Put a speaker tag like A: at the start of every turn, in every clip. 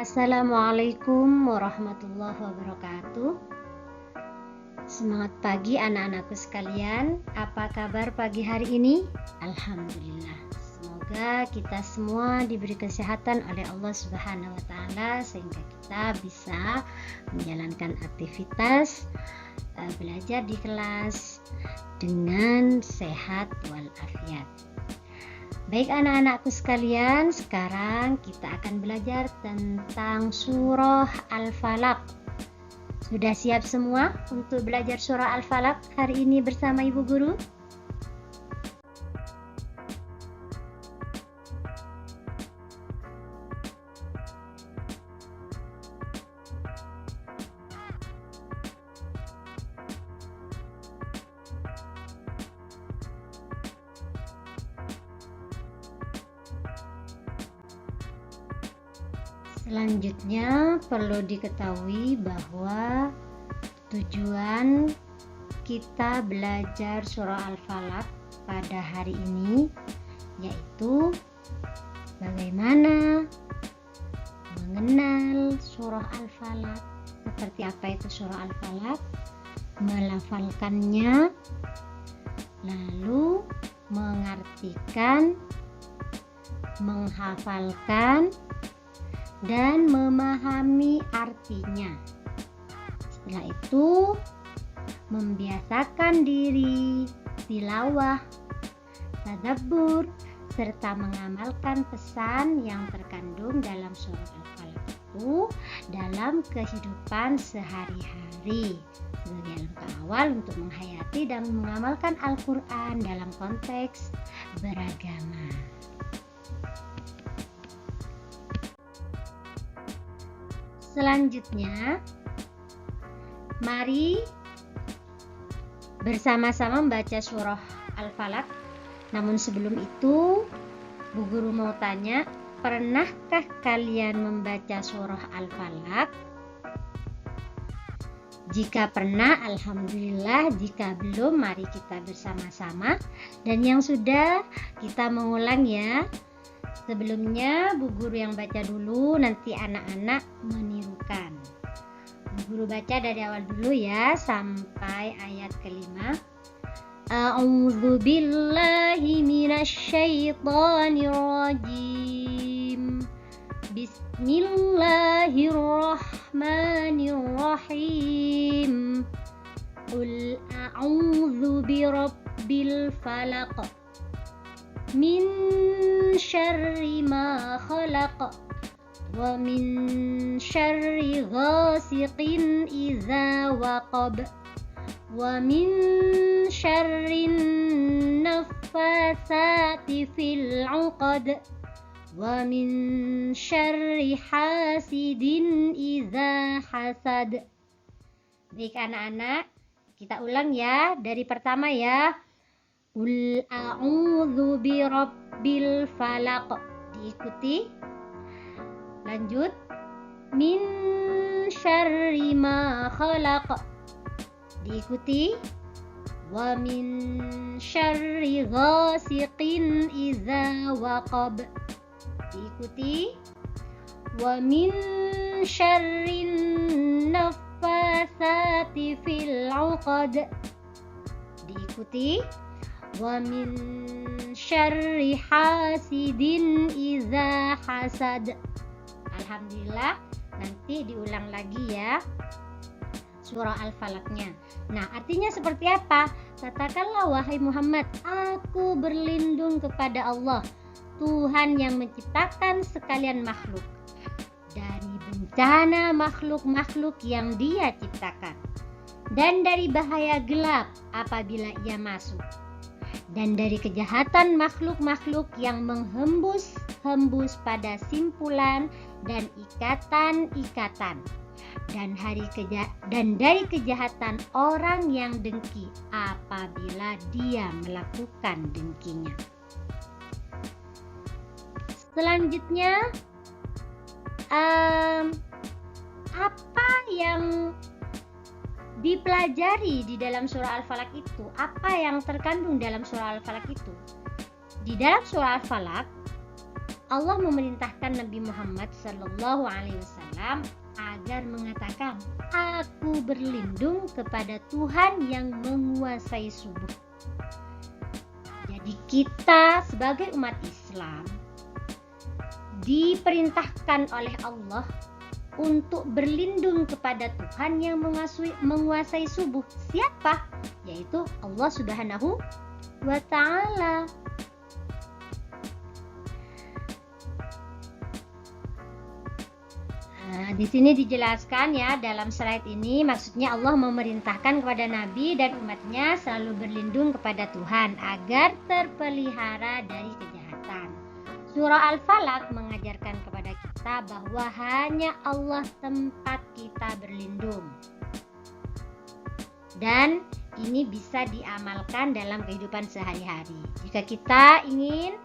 A: Assalamualaikum warahmatullahi wabarakatuh. Semangat pagi anak-anakku sekalian. Apa kabar pagi hari ini? Alhamdulillah. Semoga kita semua diberi kesehatan oleh Allah Subhanahu wa taala sehingga kita bisa menjalankan aktivitas belajar di kelas dengan sehat walafiat. Baik anak-anakku sekalian, sekarang kita akan belajar tentang surah Al-Falaq. Sudah siap semua untuk belajar surah Al-Falaq hari ini bersama Ibu Guru? Selanjutnya perlu diketahui bahwa tujuan kita belajar surah Al-Falaq pada hari ini yaitu bagaimana mengenal surah Al-Falaq, seperti apa itu surah Al-Falaq, melafalkannya, lalu mengartikan, menghafalkan, dan memahami artinya. Setelah itu membiasakan diri tilawah, tadabbur, serta mengamalkan pesan yang terkandung dalam surah Al-Falaq itu dalam kehidupan sehari-hari sebagai langkah awal untuk menghayati dan mengamalkan Al-Quran dalam konteks beragama. Selanjutnya, mari bersama-sama membaca surah Al-Falaq. Namun sebelum itu, Bu Guru mau tanya, pernahkah kalian membaca surah Al-Falaq? Jika pernah, alhamdulillah. Jika belum, mari kita bersama-sama. Dan yang sudah, kita mengulang ya. Sebelumnya Bu Guru yang baca dulu, nanti anak-anak menirukan. Bu Guru baca dari awal dulu ya sampai ayat kelima. A'udzu billahi minasyaitonir rajim. Bismillahirrahmanirrahim. Qul a'udzu birabbil falaq. Min syarri ma khalaq wa min syarri ghasiqin idza waqab wa min syarri naffasati fil 'uqad wa min syarri hasidin idza hasad. Baik anak-anak, kita ulang ya dari pertama ya. Qul a'udzu birabbil falaq. Diikuti. Lanjut. Min syarri ma khalaq. Diikuti. Wa min syarri ghasiqin idza waqab. Diikuti. Wa min syarri naffasati fil 'uqad. Diikuti. Wa min syarri hasidin idza hasad. Alhamdulillah. Nanti diulang lagi ya surah Al-Falaqnya. Nah, artinya seperti apa? Katakanlah wahai Muhammad, aku berlindung kepada Allah, Tuhan yang menciptakan sekalian makhluk, dari bencana makhluk-makhluk yang Dia ciptakan, dan dari bahaya gelap apabila ia masuk, dan dari kejahatan makhluk-makhluk yang menghembus pada simpulan dan ikatan-ikatan, dan dari kejahatan orang yang dengki apabila dia melakukan dengkinya. Selanjutnya, apa yang dipelajari di dalam surah Al-Falaq itu? Apa yang terkandung dalam surah Al-Falaq itu? Di dalam surah Al-Falaq, Allah memerintahkan Nabi Muhammad Sallallahu Alaihi Wasallam agar mengatakan, aku berlindung kepada Tuhan yang menguasai subuh. Jadi kita sebagai umat Islam diperintahkan oleh Allah untuk berlindung kepada Tuhan yang menguasai subuh. Siapa? Yaitu Allah Subhanahu wa Ta'ala. Nah, di sini dijelaskan ya dalam slide ini, maksudnya Allah memerintahkan kepada Nabi dan umatnya selalu berlindung kepada Tuhan agar terpelihara dari kejahatan. Surah Al-Falaq mengajarkan kepada kita bahwa hanya Allah tempat kita berlindung. Dan ini bisa diamalkan dalam kehidupan sehari-hari. Jika kita ingin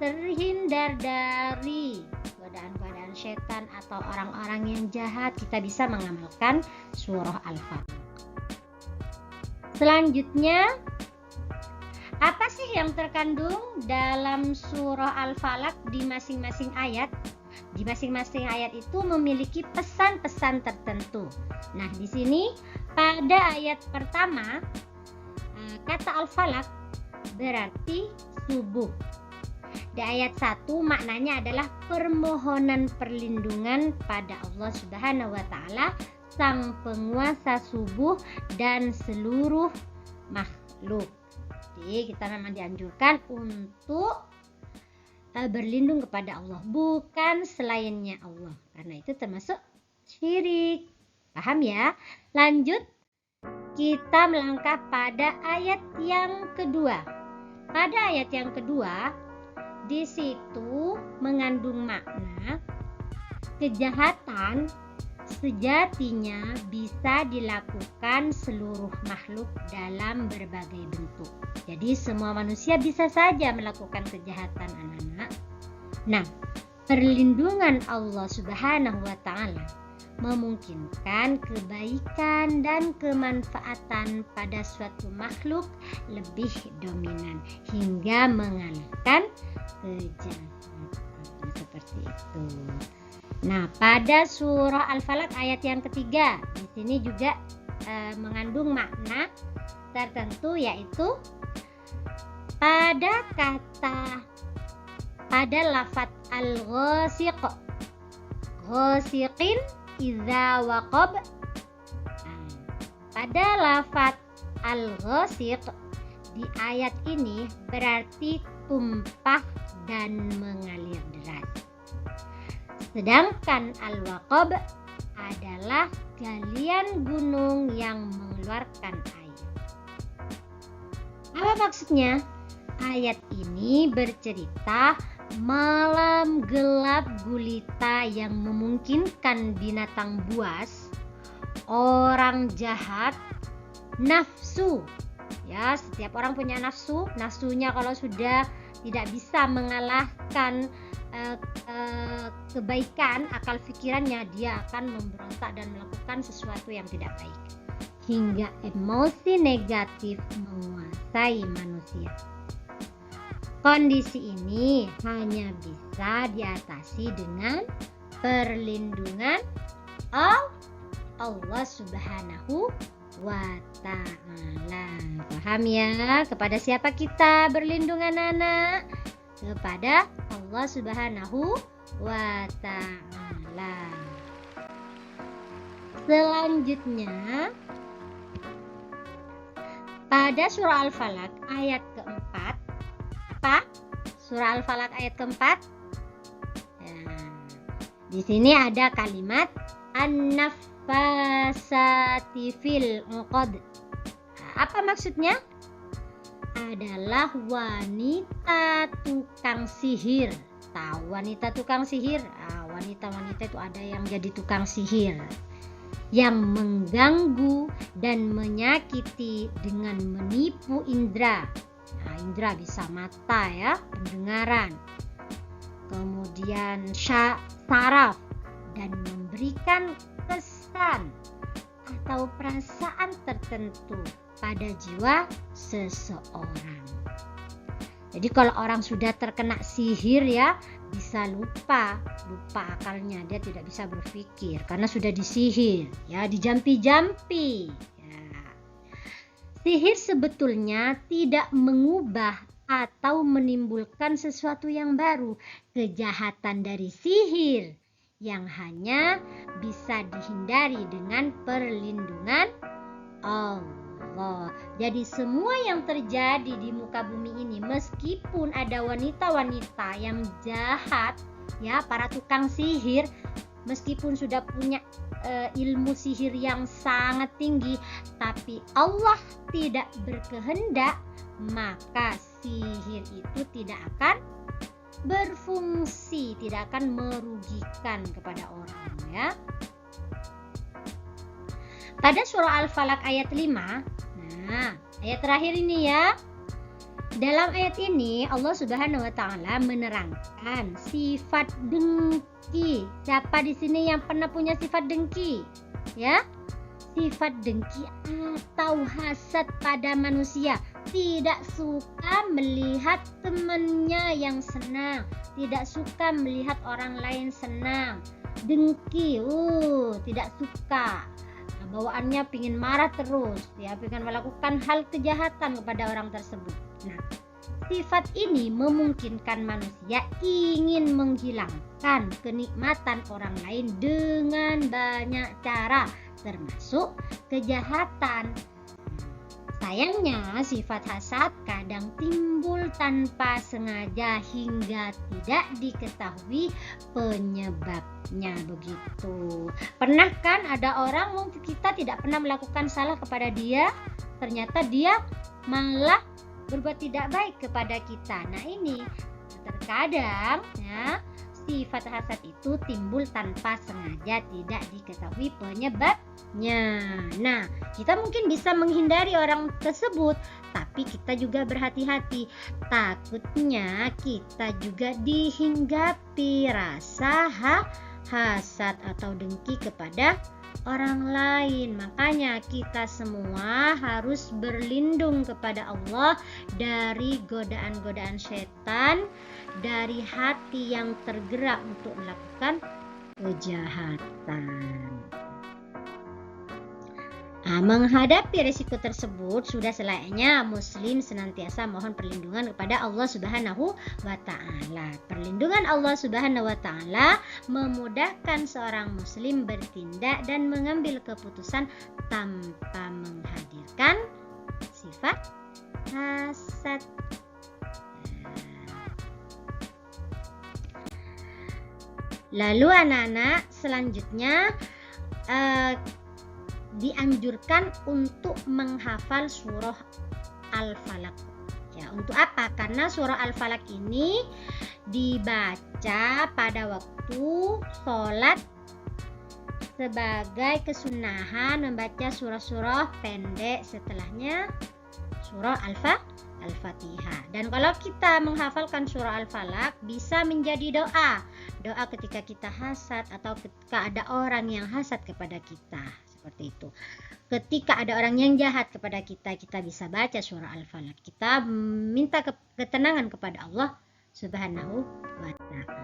A: terhindar dari godaan-godaan setan atau orang-orang yang jahat, kita bisa mengamalkan surah Al-Falaq. Selanjutnya, apa sih yang terkandung dalam surah Al-Falaq di masing-masing ayat? Di masing-masing ayat itu memiliki pesan-pesan tertentu. Nah, di sini pada ayat pertama, kata Al-Falaq berarti subuh. Di ayat 1 maknanya adalah permohonan perlindungan pada Allah Subhanahu wa Ta'ala, sang penguasa subuh dan seluruh makhluk. Jadi kita memang dianjurkan untuk berlindung kepada Allah, bukan selainnya Allah, karena itu termasuk syirik. Paham ya? Lanjut, kita melangkah pada ayat yang kedua. Pada ayat yang kedua, di situ mengandung makna kejahatan sejatinya bisa dilakukan seluruh makhluk dalam berbagai bentuk. Jadi semua manusia bisa saja melakukan kejahatan, anak-anak. Nah, perlindungan Allah Subhanahu wa Ta'ala memungkinkan kebaikan dan kemanfaatan pada suatu makhluk lebih dominan hingga mengalahkan kejahatan. Seperti itu. Nah, pada surah Al-Falaq ayat yang ketiga, di sini juga mengandung makna tertentu, yaitu pada lafaz al-ghasiq, ghasiqin idza waqab. Pada lafaz al-ghasiq di ayat ini berarti tumpah dan mengalir deras. Sedangkan al-waqab adalah galian gunung yang mengeluarkan air. Apa maksudnya? Ayat ini bercerita malam gelap gulita yang memungkinkan binatang buas, orang jahat, nafsu. Ya, setiap orang punya nafsu. Nafsunya kalau sudah tidak bisa mengalahkan kebaikan, akal pikirannya, dia akan memberontak dan melakukan sesuatu yang tidak baik, hingga emosi negatif menguasai manusia. Kondisi ini hanya bisa diatasi dengan perlindungan Allah Subhanahu wa Ta'ala. Paham ya? Kepada siapa kita berlindung, anak-anak? Kepada Allah Subhanahu wa Ta'ala. Selanjutnya, pada surah Al-Falaq ayat keempat, apa? Surah Al-Falaq ayat keempat. Nah, di sini ada kalimat an-naffasati fil 'uqad. Apa maksudnya? Adalah wanita tukang sihir. Tahu wanita tukang sihir? Wanita-wanita itu ada yang jadi tukang sihir, yang mengganggu dan menyakiti dengan menipu indera. Nah, indera bisa mata ya, pendengaran, kemudian saraf, dan memberikan kesan atau perasaan tertentu pada jiwa seseorang. Jadi kalau orang sudah terkena sihir ya, bisa lupa akalnya, dia tidak bisa berpikir karena sudah disihir, ya, dijampi-jampi. Ya. Sihir sebetulnya tidak mengubah atau menimbulkan sesuatu yang baru. Kejahatan dari sihir yang hanya bisa dihindari dengan perlindungan Allah. Jadi semua yang terjadi di muka bumi ini, meskipun ada wanita-wanita yang jahat, ya, para tukang sihir, meskipun sudah punya ilmu sihir yang sangat tinggi, tapi Allah tidak berkehendak, maka sihir itu tidak akan berfungsi, tidak akan merugikan kepada orang, ya. Pada surah Al-Falaq ayat 5, nah, ayat terakhir ini, ya. Dalam ayat ini Allah Subhanahu wa taala menerangkan sifat dengki. Siapa di sini yang pernah punya sifat dengki? Ya? Sifat dengki atau hasad pada manusia. Tidak suka melihat temannya yang senang, tidak suka melihat orang lain senang. Dengki, tidak suka. Bawaannya pingin marah terus, ya, pingin melakukan hal kejahatan kepada orang tersebut. Nah, sifat ini memungkinkan manusia ingin menghilangkan kenikmatan orang lain dengan banyak cara, termasuk kejahatan. Sayangnya sifat hasad kadang timbul tanpa sengaja hingga tidak diketahui penyebabnya, begitu. Pernah kan ada orang mungkin kita tidak pernah melakukan salah kepada dia, ternyata dia malah berbuat tidak baik kepada kita. Nah, ini terkadang, ya, sifat hasad itu timbul tanpa sengaja, tidak diketahui penyebabnya. Nah, kita mungkin bisa menghindari orang tersebut, tapi kita juga berhati-hati. Takutnya kita juga dihinggapi rasa hasad atau dengki kepada orang lain. Makanya kita semua harus berlindung kepada Allah dari godaan-godaan setan, dari hati yang tergerak untuk melakukan kejahatan. Menghadapi risiko tersebut, sudah selayaknya Muslim senantiasa mohon perlindungan kepada Allah Subhanahu wa Ta'ala. Perlindungan Allah Subhanahu wa Ta'ala memudahkan seorang Muslim bertindak dan mengambil keputusan tanpa menghadirkan sifat hasad. Lalu anak-anak, selanjutnya dianjurkan untuk menghafal surah Al-Falaq. Ya, untuk apa? Karena surah Al-Falaq ini dibaca pada waktu sholat sebagai kesunahan membaca surah-surah pendek setelahnya surah Al-Fatihah. Dan kalau kita menghafalkan surah Al-Falaq bisa menjadi doa ketika kita hasad atau ketika ada orang yang hasad kepada kita. Seperti itu. Ketika ada orang yang jahat kepada kita, kita bisa baca surah Al-Falaq. Kita minta ketenangan kepada Allah Subhanahu wa Ta'ala.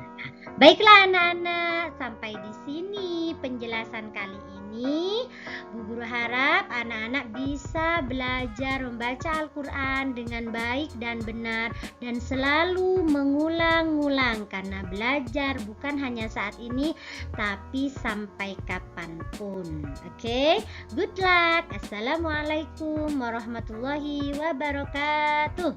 A: Baiklah anak-anak, sampai di sini penjelasan kali ini. Bu Guru harap anak-anak bisa belajar membaca Al-Quran dengan baik dan benar dan selalu mengulang-ulang, karena belajar bukan hanya saat ini tapi sampai kapanpun. Oke? Good luck. Assalamualaikum warahmatullahi wabarakatuh.